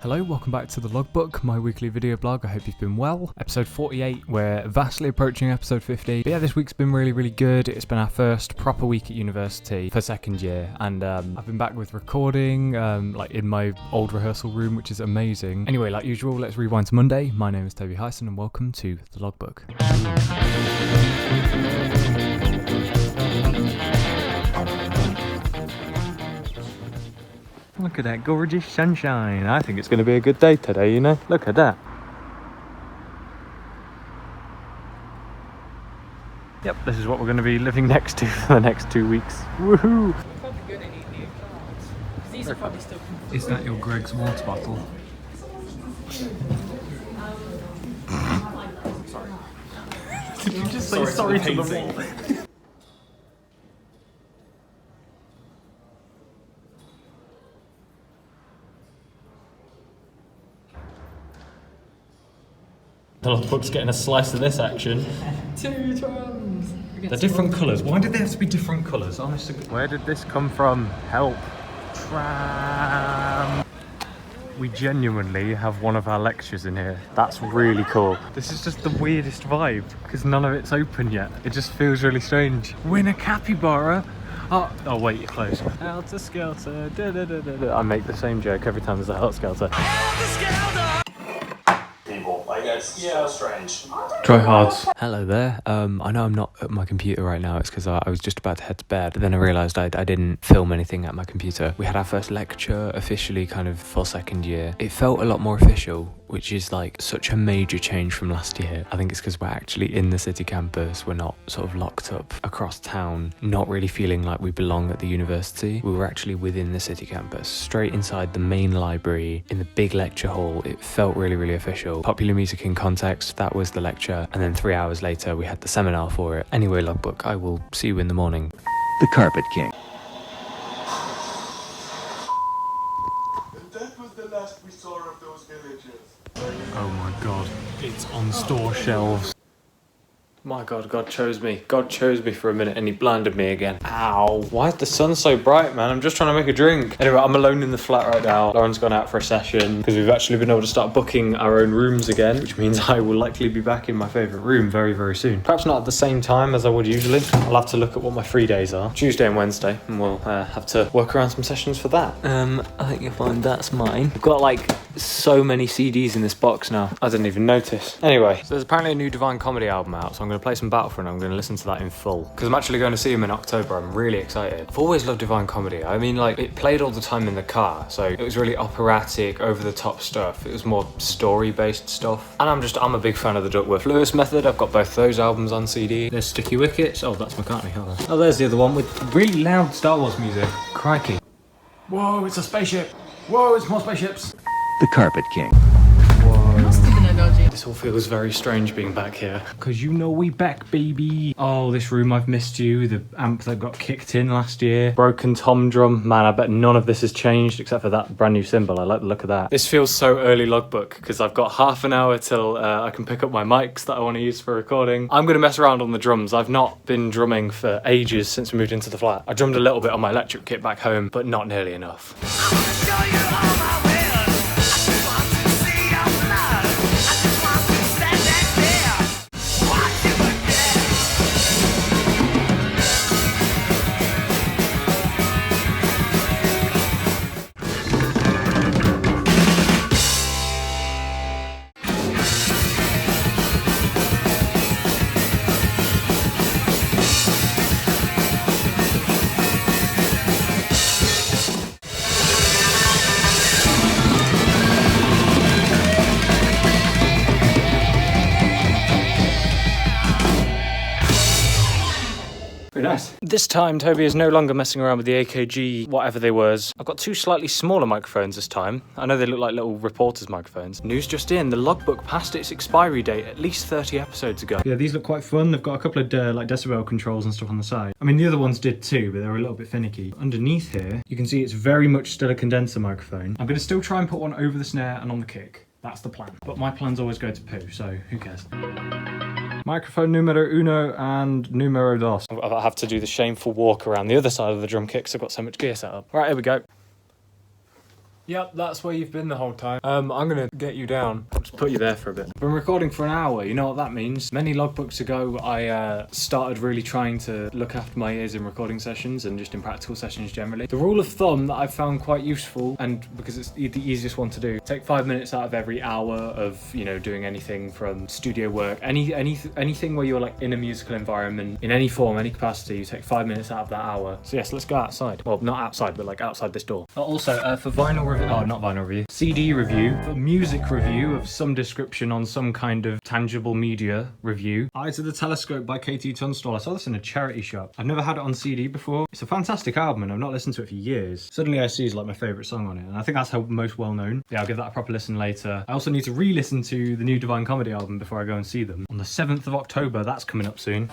Hello, welcome back to the Logbook, my weekly video blog. I hope you've been well. Episode 48, we're vastly approaching episode 50. But yeah, this week's been really good. It's been our first proper week at university for second year, and I've been back with recording, like in my old rehearsal room, which is amazing. Anyway, like usual, let's rewind to Monday. My name is Toby Hyson, and welcome to the Logbook. Look at that gorgeous sunshine. I think it's going to be a good day today, you know? Look at that. Yep, this is what we're going to be living next to for the next 2 weeks. Woohoo! Probably good at eating new cards. These are probably still. Is that your Greg's water bottle? Sorry. Did you just say sorry to the wall? The Logbook's getting a slice of this action. Two drums. They're different colours. Why did they have to be different colours? Honestly, where did this come from? Help. Tram. We genuinely have one of our lectures in here. That's really cool. This is just the weirdest vibe because none of it's open yet. It just feels really strange. Win a capybara. Oh wait, you're close. Helter Skelter. Da, da, da, da, da. I make the same joke every time there's a Helter Skelter. So strange. Try hard. Hello there. I know I'm not at my computer right now. It's because I was just about to head to bed. But then I realised I didn't film anything at my computer. We had our first lecture officially kind of for second year. It felt a lot more official, which is like such a major change from last year. I think it's because we're actually in the city campus. We're not sort of locked up across town, not really feeling like we belong at the university. We were actually within the city campus, straight inside the main library in the big lecture hall. It felt really official. Popular music in context, that was the lecture. And then 3 hours later, we had the seminar for it. Anyway, Logbook, I will see you in the morning. The Carpet King. And that was the last we saw of those villagers. Oh my god, it's on store shelves. My god, God chose me. God chose me for a minute and he blinded me again. Ow. Why is the sun so bright, man? I'm just trying to make a drink. Anyway, I'm alone in the flat right now. Lauren's gone out for a session because we've actually been able to start booking our own rooms again, which means I will likely be back in my favourite room very soon. Perhaps not at the same time as I would usually. I'll have to look at what my free days are. Tuesday and Wednesday, and we'll have to work around some sessions for that. I think you'll find that's mine. I've got like so many CDs in this box now. I didn't even notice. Anyway, so there's apparently a new Divine Comedy album out, so I'm going to play some Battlefront. I'm going to listen to that in full because I'm actually going to see him in October. I'm really excited. I've always loved Divine Comedy. I mean, like, it played all the time in the car, so it was really operatic, over-the-top stuff. It was more story-based stuff, and I'm a big fan of the Duckworth-Lewis method. I've got both those albums on CD. There's Sticky Wickets. Oh, that's McCartney. Hold on. Oh, there's the other one with really loud Star Wars music. Crikey. Whoa, it's a spaceship. Whoa, it's more spaceships. The Carpet King. Must have been a dodgy. This all feels very strange being back here. Because you know we back, baby. Oh, this room, I've missed you. The amp that got kicked in last year. Broken tom drum. Man, I bet none of this has changed except for that brand new cymbal. I like the look of that. This feels so early Logbook because I've got half an hour till I can pick up my mics that I want to use for recording. I'm going to mess around on the drums. I've not been drumming for ages since we moved into the flat. I drummed a little bit on my electric kit back home, but not nearly enough. Nice. This time, Toby is no longer messing around with the AKG, whatever they were. I've got two slightly smaller microphones this time. I know they look like little reporters' microphones. News just in, the Logbook passed its expiry date at least 30 episodes ago. Yeah, these look quite fun. They've got a couple of like decibel controls and stuff on the side. I mean, the other ones did too, but they were a little bit finicky. Underneath here, you can see it's very much still a condenser microphone. I'm going to still try and put one over the snare and on the kick. That's the plan. But my plans always go to poo, so who cares? Microphone numero uno and numero dos. I have to do the shameful walk around the other side of the drum kit because I've got so much gear set up. Right, here we go. Yep, that's where you've been the whole time. I'm gonna get you down. I'll just put you there for a bit. Been recording for an hour, you know what that means? Many logbooks ago, I started really trying to look after my ears in recording sessions and just in practical sessions generally. The rule of thumb that I've found quite useful, and because it's the easiest one to do, take 5 minutes out of every hour of, you know, doing anything from studio work, anything where you're like in a musical environment, in any form, any capacity, you take 5 minutes out of that hour. So yes, let's go outside. Well, not outside, but like outside this door. But also, for vinyl review, oh, not vinyl review, CD review, for music review of some description on some kind of tangible media review, Eyes of the Telescope by KT Tunstall. I saw this in a charity shop. I've never had it on CD before. It's a fantastic album and I've not listened to it for years. Suddenly I See is like my favourite song on it, and I think that's how most well known. Yeah, I'll give that a proper listen later. I also need to re-listen to the new Divine Comedy album before I go and see them. On the 7th of October, that's coming up soon.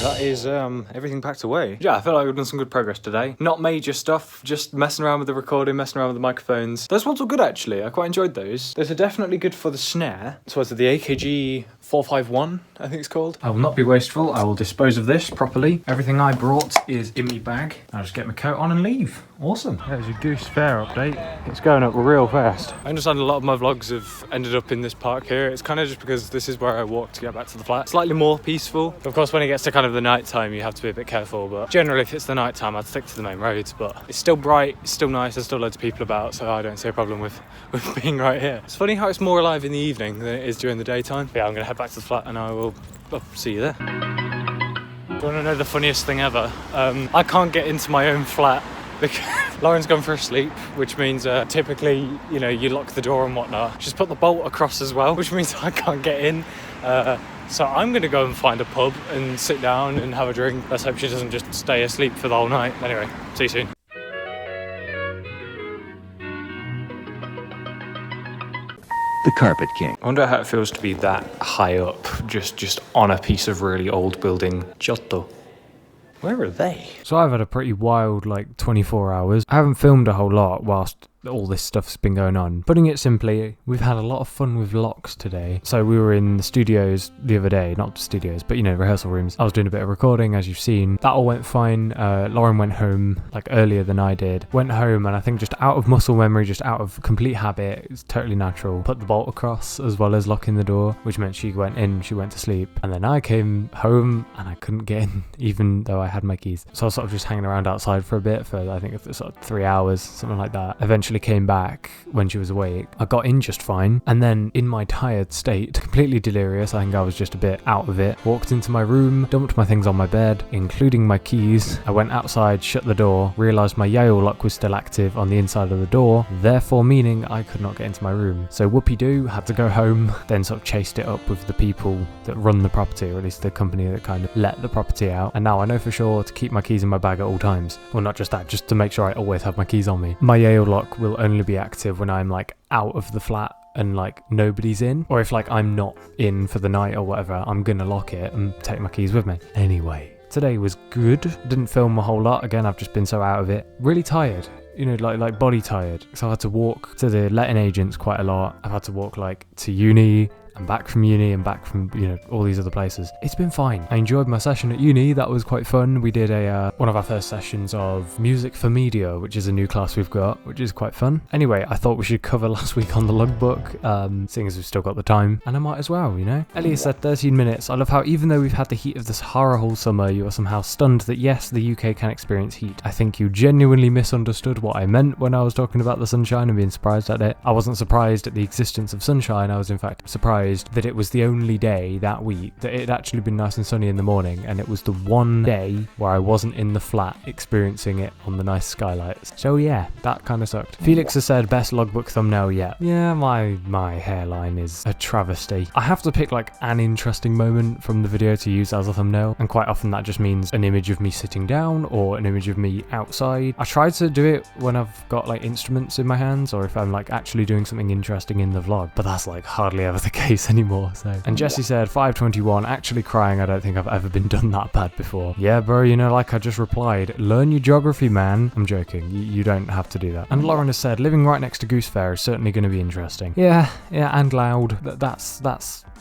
That is everything packed away. Yeah, I feel like we've done some good progress today. Not major stuff, just messing around with the recording, messing around with the microphones. Those ones were good actually, I quite enjoyed those. Those are definitely good for the snare. So it's the AKG 451, I think it's called. I will not be wasteful, I will dispose of this properly. Everything I brought is in my bag. I'll just get my coat on and leave. Awesome. There's your Goose Fair update. It's going up real fast. I understand a lot of my vlogs have ended up in this park here. It's kind of just because this is where I walk to get back to the flat. Slightly more peaceful. Of course, when it gets to kind of the night time, you have to be a bit careful, but generally if it's the night time, I'd stick to the main roads, but it's still bright, it's still nice, there's still loads of people about, so I don't see a problem with being right here. It's funny how it's more alive in the evening than it is during the daytime. But yeah, I'm gonna head back to the flat and I will see you there. Do you want to know the funniest thing ever? I can't get into my own flat because Lauren's gone for a sleep, which means typically, you know, you lock the door and whatnot. She's put the bolt across as well, which means I can't get in. So I'm gonna go and find a pub and sit down and have a drink. Let's hope she doesn't just stay asleep for the whole night. Anyway, see you soon. The Carpet King. I wonder how it feels to be that high up, just on a piece of really old building. Giotto. Where are they? So I've had a pretty wild, 24 hours. I haven't filmed a whole lot whilst all this stuff's been going on. Putting it simply, we've had a lot of fun with locks today. So we were in the studios the other day, not studios, but rehearsal rooms. I was doing a bit of recording, as you've seen. That all went fine. Lauren went home earlier than I did. Went home and I think just out of muscle memory, just out of complete habit, it's totally natural. Put the bolt across as well as locking the door, which meant she went in, she went to sleep. And then I came home and I couldn't get in, even though I had my keys. So I was sort of just hanging around outside for a bit for, I think, sort of 3 hours, something like that. Eventually came back when she was awake. I got in just fine, and then in my tired state, completely delirious, I think I was just a bit out of it, walked into my room, dumped my things on my bed, including my keys. I went outside, shut the door, realised my Yale lock was still active on the inside of the door, therefore meaning I could not get into my room. So whoopie-doo, had to go home, then sort of chased it up with the people that run the property, or at least the company that kind of let the property out, and now I know for sure to keep my keys in my bag at all times. Well, not just that, just to make sure I always have my keys on me. My Yale lock will only be active when I'm out of the flat and nobody's in, or if I'm not in for the night or whatever, I'm gonna lock it and take my keys with me. Anyway, today was good. Didn't film a whole lot. Again, I've just been so out of it. Really tired. Like body tired. So I had to walk to the letting agents quite a lot. I've had to walk to uni and back from uni and back from, all these other places. It's been fine. I enjoyed my session at uni. That was quite fun. We did one of our first sessions of Music for Media, which is a new class we've got, which is quite fun. Anyway, I thought we should cover last week on the logbook, seeing as we've still got the time, and I might as well, Elliot said 13 minutes. I love how even though we've had the heat of the Sahara whole summer, you are somehow stunned that yes, the UK can experience heat. I think you genuinely misunderstood what I meant when I was talking about the sunshine and being surprised at it. I wasn't surprised at the existence of sunshine. I was in fact surprised realised that it was the only day that week that it had actually been nice and sunny in the morning, and it was the one day where I wasn't in the flat experiencing it on the nice skylights. So yeah, that kind of sucked. Felix has said best logbook thumbnail yet. Yeah, my hairline is a travesty. I have to pick like an interesting moment from the video to use as a thumbnail, and quite often that just means an image of me sitting down or an image of me outside. I try to do it when I've got like instruments in my hands, or if I'm like actually doing something interesting in the vlog, but that's like hardly ever the case anymore. So, and Jesse said 521, actually crying. I don't think I've ever been done that bad before. Yeah bro, you know, like I just replied, learn your geography man. I'm joking, you don't have to do that. And Lauren has said living right next to Goose Fair is certainly going to be interesting. Yeah, and loud. That's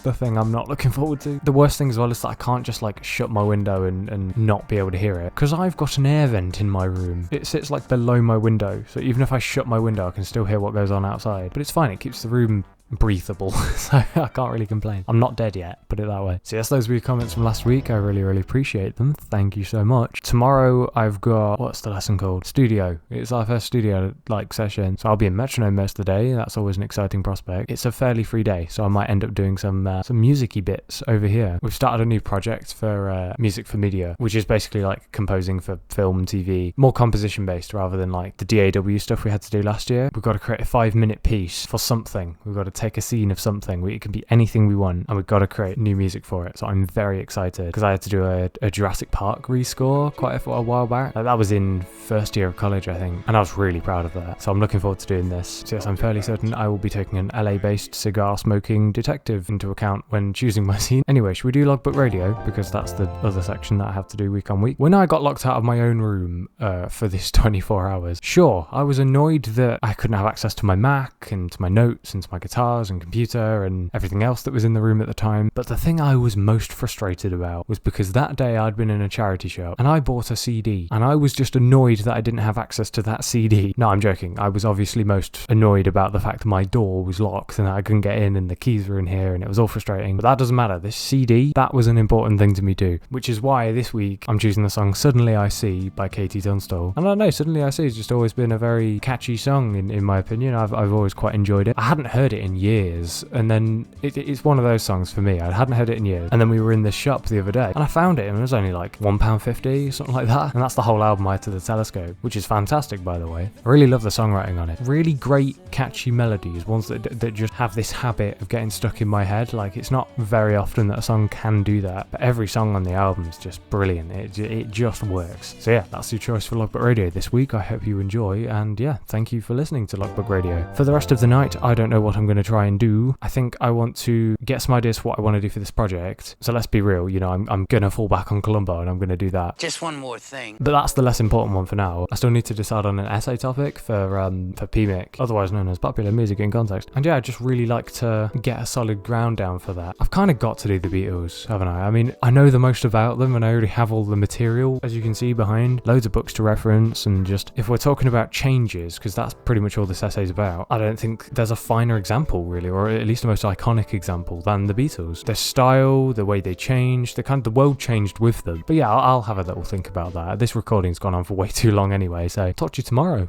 the thing I'm not looking forward to. The worst thing as well is that I can't just like shut my window and not be able to hear it, because I've got an air vent in my room. It sits like below my window, so even if I shut my window I can still hear what goes on outside, but it's fine, it keeps the room breathable, so I can't really complain. I'm not dead yet, put it that way. So yes, those were your comments from last week. I really appreciate them. Thank you so much. Tomorrow I've got, what's the lesson called? Studio. It's our first studio like session, so I'll be in Metronome most of the day. That's always an exciting prospect. It's a fairly free day, so I might end up doing some music-y bits over here. We've started a new project for music for media, which is basically like composing for film and TV, more composition based rather than like the DAW stuff we had to do last year. We've got to create a 5-minute piece for something. We've got to take a scene of something. It can be anything we want, and we've got to create new music for it. So I'm very excited, because I had to do a Jurassic Park rescore quite a while back. That was in first year of college, I think, and I was really proud of that. So I'm looking forward to doing this. So yes, I'm fairly certain I will be taking an LA-based cigar-smoking detective into account when choosing my scene. Anyway, should we do Logbook Radio? Because that's the other section that I have to do week on week. When I got locked out of my own room for this 24 hours, sure, I was annoyed that I couldn't have access to my Mac and to my notes and to my guitars and computer and everything else that was in the room at the time. But the thing I was most frustrated about was because that day I'd been in a charity shop and I bought a CD, and I was just annoyed that I didn't have access to that CD. No, I'm joking. I was obviously most annoyed about the fact that my door was locked and that I couldn't get in and the keys were in here, and it was all frustrating. But that doesn't matter. This CD, that was an important thing to me too, which is why this week I'm choosing the song Suddenly I See by Katie Tunstall. And I don't know, Suddenly I See has just always been a very catchy song in my opinion. I've always quite enjoyed it. I hadn't heard it in years, and then it's one of those songs for me. I hadn't heard it in years, and then we were in this shop the other day and I found it, and it was only like £1.50, something like that, and that's the whole album, Eye to the Telescope, which is fantastic by the way. I really love the songwriting on it. Really great catchy melodies, ones that just have this habit of getting stuck in my head. Like, it's not very often that a song can do that, but every song on the album is just brilliant. It just works. So yeah, that's your choice for Logbook Radio this week. I hope you enjoy, and yeah, thank you for listening to Logbook Radio. For the rest of the night, I don't know what I'm going to try and do. I think I want to get some ideas for what I want to do for this project. So let's be real, you know, I'm going to fall back on Columbo, and I'm going to do that. Just one more thing. But that's the less important one for now. I still need to decide on an essay topic for PMIC, otherwise known as Popular Music in Context. And yeah, I'd just really like to get a solid ground down for that. I've kind of got to do the Beatles, haven't I? I mean, I know the most about them, and I already have all the material, as you can see behind. Loads of books to reference, and just, if we're talking about changes, because that's pretty much all this essay's about, I don't think there's a finer example, really, or at least the most iconic example than the Beatles. Their style, the way they changed, the world changed with them. But yeah, I'll have a little think about that. This recording's gone on for way too long anyway, so talk to you tomorrow.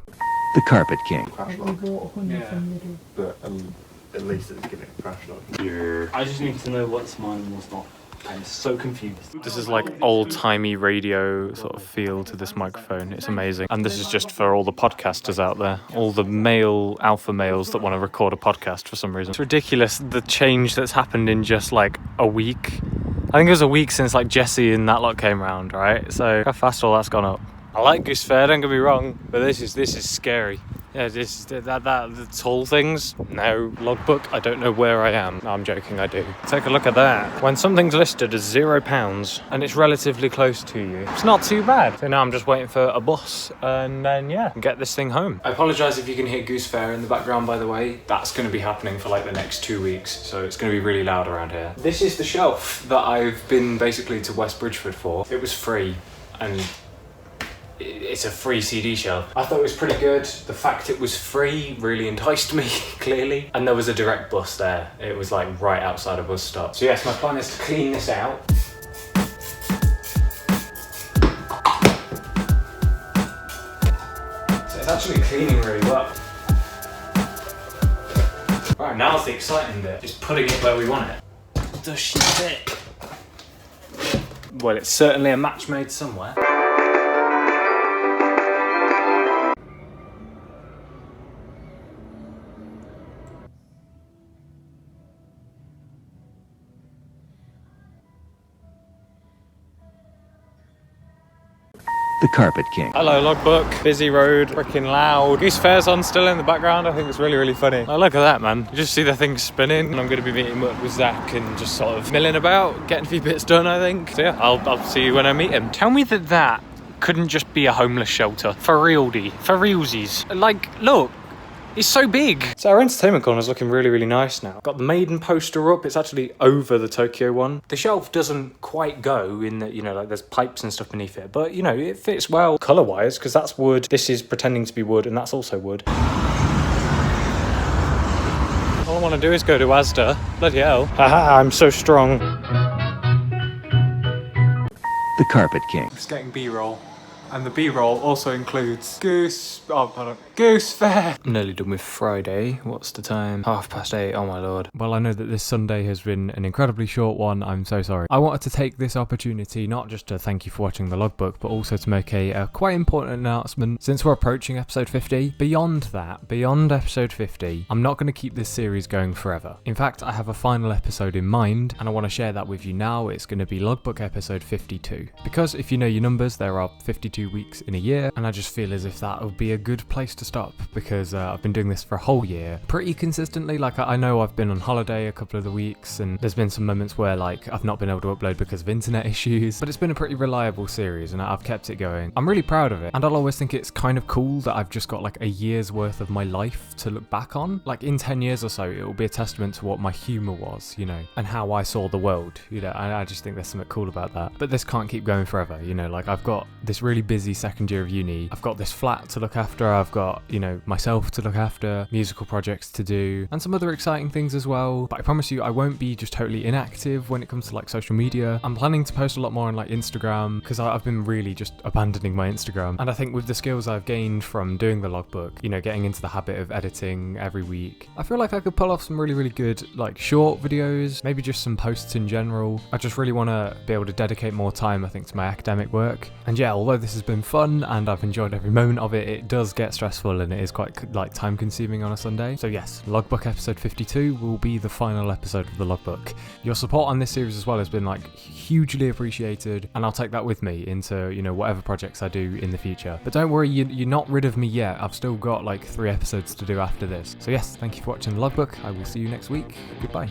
The Carpet King. But at least it's getting a crash lock. Yeah. I just need to know what's mine and what's not. I'm so confused. This is like old-timey radio sort of feel to this microphone. It's amazing. And this is just for all the podcasters out there, all the alpha males that want to record a podcast for some reason. It's ridiculous, the change that's happened in just like a week. I think it was a week since like Jesse and that lot came around, right? So how fast all that's gone up. I like Goose Fair, don't get me wrong, but this is scary. Yeah, the tall things. No, Logbook, I don't know where I am. No, I'm joking, I do. Take a look at that. When something's listed as £0 and it's relatively close to you, it's not too bad. So now I'm just waiting for a bus and then, yeah, get this thing home. I apologise if you can hear Goose Fair in the background, by the way. That's going to be happening for like the next 2 weeks, so it's going to be really loud around here. This is the shelf that I've been basically to West Bridgeford for. It was free, and it's a free CD shelf. I thought it was pretty good. The fact it was free really enticed me, clearly. And there was a direct bus there. It was like right outside a bus stop. So yes, my plan is to clean this out. So it's actually cleaning really well. Right, Alright, now's the exciting bit. Just putting it where we want it. Does she fit? Well, it's certainly a match made somewhere. The Carpet King. Hello, Logbook. Busy road, freaking loud. Goose Fair's on still in the background. I think it's really, really funny. Oh, look at that, man. You just see the thing spinning. And I'm going to be meeting up with Zach and just sort of milling about, getting a few bits done, I think. So yeah, I'll see you when I meet him. Tell me that couldn't just be a homeless shelter. For realdy. For realsies. Like, look. It's so big. So our entertainment corner is looking really, really nice now. Got the Maiden poster up. It's actually over the Tokyo one. The shelf doesn't quite go in that, you know, like there's pipes and stuff beneath it. But, you know, it fits well colour-wise because that's wood. This is pretending to be wood and that's also wood. All I want to do is go to Asda. Bloody hell. Haha, I'm so strong. The Carpet King. Just getting B-roll. And the B-roll also includes Goose Fair. I'm nearly done with Friday. What's the time? 8:30. Oh my lord. Well, I know that this Sunday has been an incredibly short one. I'm so sorry. I wanted to take this opportunity not just to thank you for watching the Logbook, but also to make a quite important announcement. Since we're approaching episode 50, beyond episode 50, I'm not going to keep this series going forever. In fact, I have a final episode in mind, and I want to share that with you now. It's going to be Logbook episode 52. Because if you know your numbers, there are 52 weeks in a year, and I just feel as if that would be a good place to stop because I've been doing this for a whole year pretty consistently. Like I know I've been on holiday a couple of the weeks and there's been some moments where like I've not been able to upload because of internet issues, but it's been a pretty reliable series and I've kept it going. I'm really proud of it, and I'll always think it's kind of cool that I've just got like a year's worth of my life to look back on. Like in 10 years or so, it will be a testament to what my humour was, you know, and how I saw the world, you know. I just think there's something cool about that. But this can't keep going forever, you know. Like I've got this really busy second year of uni, I've got this flat to look after, I've got, you know, myself to look after, musical projects to do, and some other exciting things as well. But I promise you I won't be just totally inactive when it comes to like social media. I'm planning to post a lot more on like Instagram because I've been really just abandoning my Instagram, and I think with the skills I've gained from doing the Logbook, you know, getting into the habit of editing every week, I feel like I could pull off some really, really good like short videos, maybe just some posts in general. I just really want to be able to dedicate more time, I think, to my academic work. And yeah, although this has been fun and I've enjoyed every moment of it, it does get stressful and it is quite like time consuming on a Sunday. So yes, Logbook episode 52 will be the final episode of the Logbook. Your support on this series as well has been like hugely appreciated, and I'll take that with me into, you know, whatever projects I do in the future. But don't worry, you're not rid of me yet. I've still got like 3 episodes to do after this. So yes, thank you for watching the Logbook. I will see you next week. Goodbye.